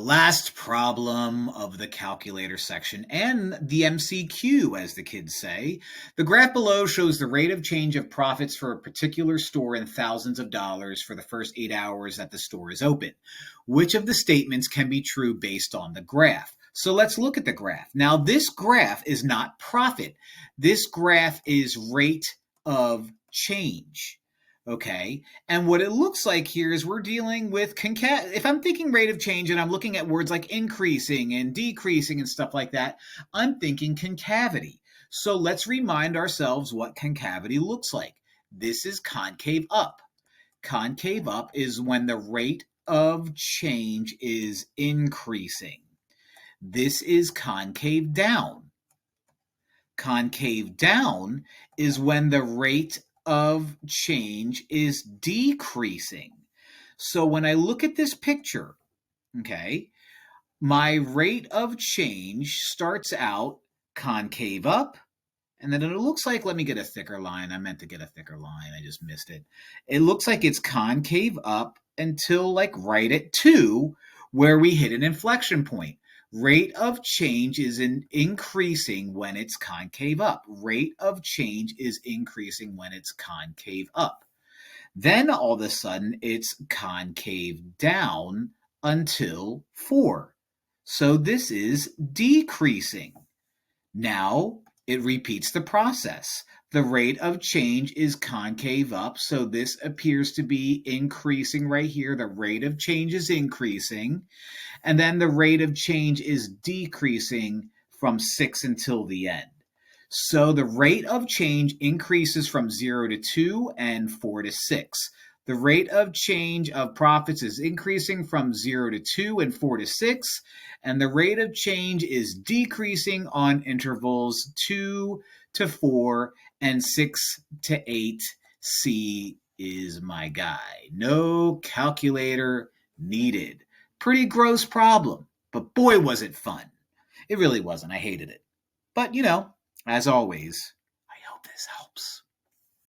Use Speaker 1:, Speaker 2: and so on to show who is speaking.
Speaker 1: last problem of the calculator section and the MCQ, as the kids say. The graph below shows the rate of change of profits for a particular store in thousands of dollars for the first 8 hours that the store is open. Which of the statements can be true based on the graph? So let's look at the graph. Now, this graph is not profit. This graph is rate of change. Okay, and what it looks like here is we're dealing with if I'm thinking rate of change and I'm looking at words like increasing and decreasing and stuff like that, I'm thinking concavity. So let's remind ourselves what concavity looks like. This is concave up. Concave up is when the rate of change is increasing. This is concave down. Concave down is when the rate of change is decreasing. So when I look at this picture, okay, my rate of change starts out concave up, and then it looks like, let me get a thicker line. I meant to get a thicker line. I just missed it. It looks like it's concave up until like right at 2, where we hit an inflection point. Rate of change is increasing when it's concave up. Rate of change is increasing when it's concave up. Then all of a sudden it's concave down until 4. So this is decreasing. Now it repeats the process. The rate of change is concave up, so this appears to be increasing right here. The rate of change is increasing, and then the rate of change is decreasing from 6 until the end. So the rate of change increases from 0 to 2 and 4 to 6. The rate of change of profits is increasing from 0 to 2 and 4 to 6, and the rate of change is decreasing on intervals 2 to 4 and 6 to 8. C is my guy. No calculator needed. Pretty gross problem, but boy was it fun. It really wasn't. I hated it. But, as always, I hope this helps.